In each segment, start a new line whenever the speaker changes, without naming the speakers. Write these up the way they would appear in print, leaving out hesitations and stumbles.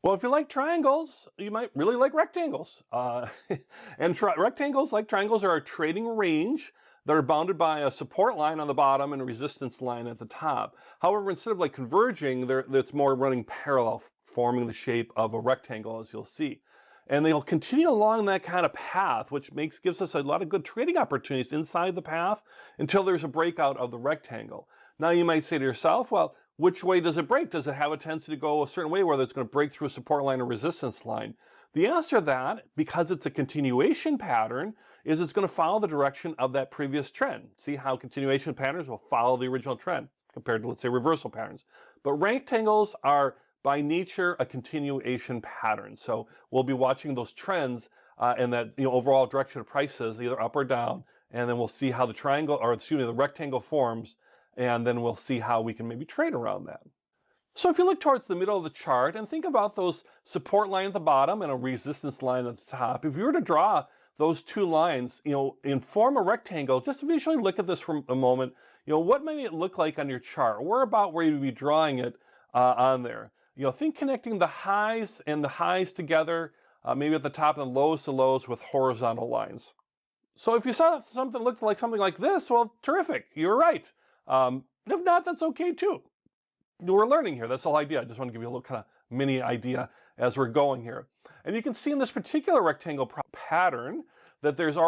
Well, if you like triangles, you might really like rectangles. And rectangles, like triangles, are a trading range that are bounded by a support line on the bottom and a resistance line at the top. However, instead of like converging, it's more running parallel, forming the shape of a rectangle, as you'll see. And they'll continue along that kind of path, which gives us a lot of good trading opportunities inside the path until there's a breakout of the rectangle. Now you might say to yourself, well, which way does it break? Does it have a tendency to go a certain way, whether it's going to break through a support line or resistance line? The answer to that, because it's a continuation pattern, is it's going to follow the direction of that previous trend. See how continuation patterns will follow the original trend compared to, let's say, reversal patterns. But rectangles are by nature a continuation pattern. So we'll be watching those trends and that overall direction of prices, either up or down, and then we'll see how the triangle, or excuse me, the rectangle forms, and then we'll see how we can maybe trade around that. So if you look towards the middle of the chart and think about those support line at the bottom and a resistance line at the top, if you were to draw those two lines, and form a rectangle, just visually look at this for a moment. What might it look like on your chart? Where about where you'd be drawing it on there? Think connecting the highs and the highs together, maybe at the top, and lows to lows with horizontal lines. So if you saw something looked like something like this, well, terrific, you were right. If not, that's okay too. We're learning here. That's the whole idea. I just want to give you a little kind of mini idea as we're going here. And you can see in this particular rectangle pattern that there's an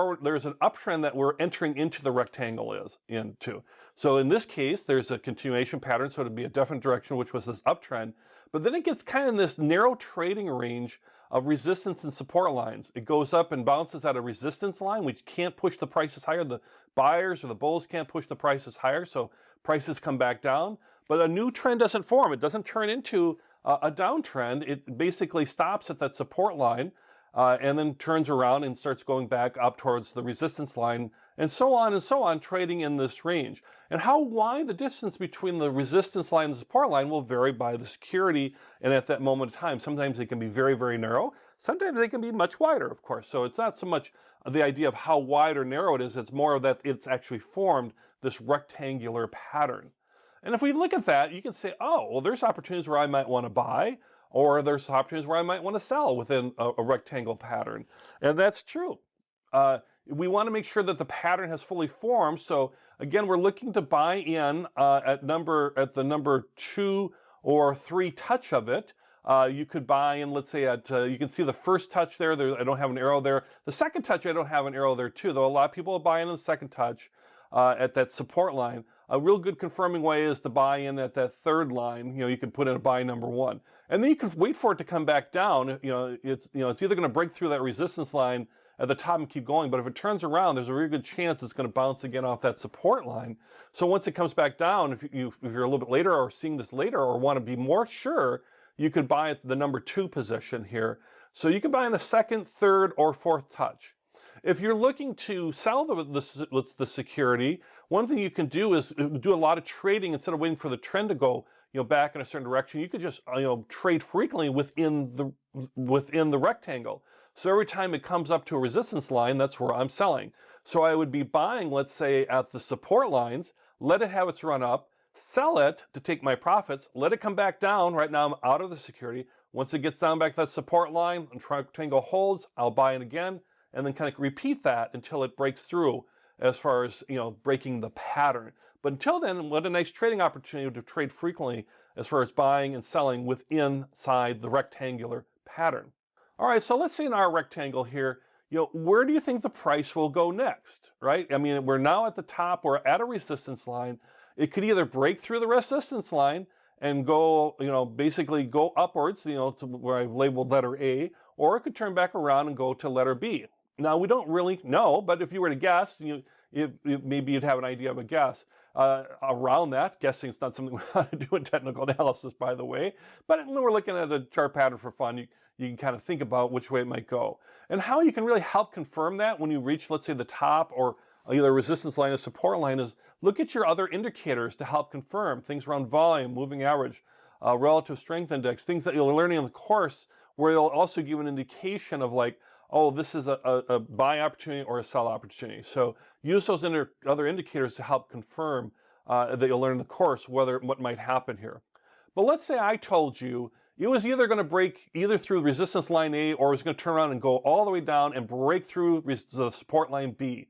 uptrend that we're entering into the rectangle into. So in this case, there's a continuation pattern, so it'd be a different direction, which was this uptrend. But then it gets kind of in this narrow trading range of resistance and support lines. It goes up and bounces at a resistance line, which can't push the prices higher. The buyers or the bulls can't push the prices higher, so prices come back down. But a new trend doesn't form. It doesn't turn into a downtrend. It basically stops at that support line and then turns around and starts going back up towards the resistance line, and so on, trading in this range. And how wide the distance between the resistance line and the support line will vary by the security and at that moment of time. Sometimes they can be very, very narrow. Sometimes they can be much wider, of course. So it's not so much the idea of how wide or narrow it is. It's more that it's actually formed this rectangular pattern. And if we look at that, you can say, oh, well, there's opportunities where I might want to buy, or there's opportunities where I might want to sell within a rectangle pattern. And that's true. We want to make sure that the pattern has fully formed. So again, we're looking to buy in at the number 2 or 3 touch of it. You could buy in, let's say, you can see the first touch there. I don't have an arrow there. The second touch, I don't have an arrow there too, though a lot of people will buy in the second touch at that support line. A real good confirming way is to buy in at that third line. You could put in a buy number 1. And then you can wait for it to come back down. It's either going to break through that resistance line at the top and keep going, but if it turns around, there's a really good chance it's going to bounce again off that support line. So once it comes back down, if you're a little bit later or seeing this later or want to be more sure, you could buy at the number 2 position here. So you can buy in the second, third, or fourth touch. If you're looking to sell the security, one thing you can do is do a lot of trading instead of waiting for the trend to go back in a certain direction. You could just trade frequently within the rectangle. So every time it comes up to a resistance line, that's where I'm selling. So I would be buying, let's say, at the support lines, let it have its run up, sell it to take my profits, let it come back down. Right now I'm out of the security. Once it gets down back to that support line and rectangle holds, I'll buy it again, and then kind of repeat that until it breaks through as far as breaking the pattern. But until then, what a nice trading opportunity to trade frequently as far as buying and selling inside the rectangular pattern. All right, so let's say in our rectangle here, where do you think the price will go next, right? I mean, we're now at the top, we're at a resistance line. It could either break through the resistance line and go, basically go upwards, to where I've labeled letter A, or it could turn back around and go to letter B. Now, we don't really know, but if you were to guess, maybe you'd have an idea of a guess around that. Guessing is not something we want to do in technical analysis, by the way. But when we're looking at a chart pattern for fun, you can kind of think about which way it might go. And how you can really help confirm that when you reach, let's say, the top or either resistance line or support line is look at your other indicators to help confirm things around volume, moving average, relative strength index, things that you're learning in the course, where it'll also give an indication of like, oh, this is a buy opportunity or a sell opportunity. So use those other indicators to help confirm that you'll learn in the course what might happen here. But let's say I told you, it was either going to break either through resistance line A, or it was going to turn around and go all the way down and break through the support line B.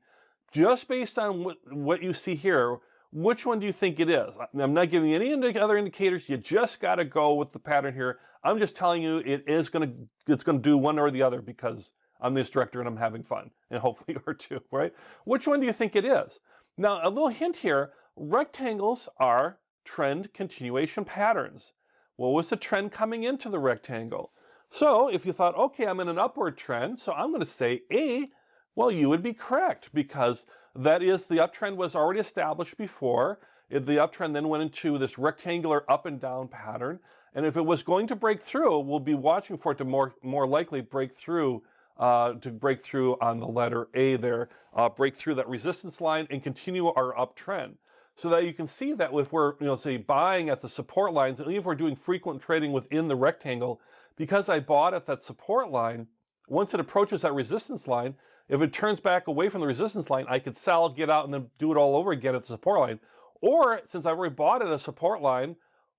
Just based on what you see here, which one do you think it is? I'm not giving you any other indicators. You just got to go with the pattern here. I'm just telling you it's going to do one or the other because I'm the instructor and I'm having fun, and hopefully you are too, right? Which one do you think it is? Now, a little hint here, rectangles are trend continuation patterns. What was the trend coming into the rectangle? So if you thought, okay, I'm in an upward trend, so I'm going to say A, well, you would be correct, because that is, the uptrend was already established before. The uptrend then went into this rectangular up and down pattern. And if it was going to break through, we'll be watching for it to more likely break through on the letter A there, break through that resistance line and continue our uptrend. So that you can see that if we're, say, buying at the support lines, and even if we're doing frequent trading within the rectangle, because I bought at that support line, once it approaches that resistance line, if it turns back away from the resistance line, I could sell, get out, and then do it all over again at the support line. Or, since I've already bought at a support line,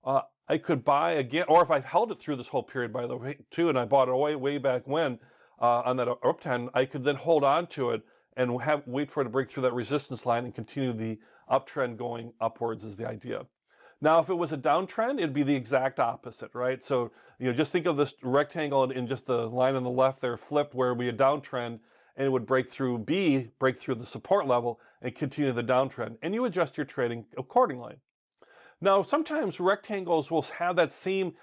I could buy again, or if I've held it through this whole period, by the way, too, and I bought it way back when, on that uptrend, I could then hold on to it and wait for it to break through that resistance line and continue the uptrend going upwards is the idea. Now, if it was a downtrend, it'd be the exact opposite, right? So, just think of this rectangle and just the line on the left there flipped, where we a downtrend, and it would break through B, break through the support level, and continue the downtrend. And you adjust your trading accordingly. Now, sometimes rectangles will have that same,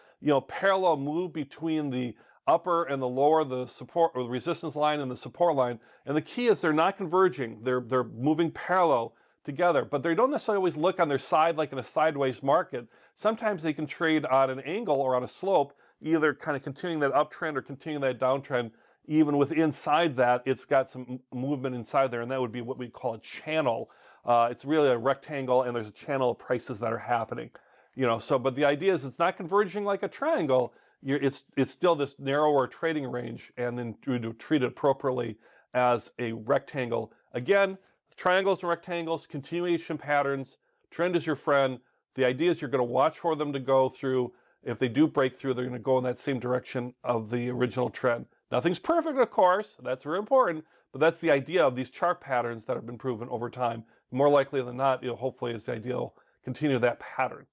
parallel move between the upper and the lower, the support or the resistance line and the support line. And the key is they're not converging. They're moving parallel together, but they don't necessarily always look on their side like in a sideways market. Sometimes they can trade on an angle or on a slope, either kind of continuing that uptrend or continuing that downtrend. Even with inside that, it's got some movement inside there, and that would be what we call a channel. It's really a rectangle, and there's a channel of prices that are happening. But the idea is it's not converging like a triangle. It's still this narrower trading range, and then to treat it appropriately as a rectangle. Again, triangles and rectangles, continuation patterns, trend is your friend. The idea is you're going to watch for them to go through. If they do break through, they're going to go in that same direction of the original trend. Nothing's perfect, of course. That's very important. But that's the idea of these chart patterns that have been proven over time. More likely than not, hopefully is the ideal continue that pattern.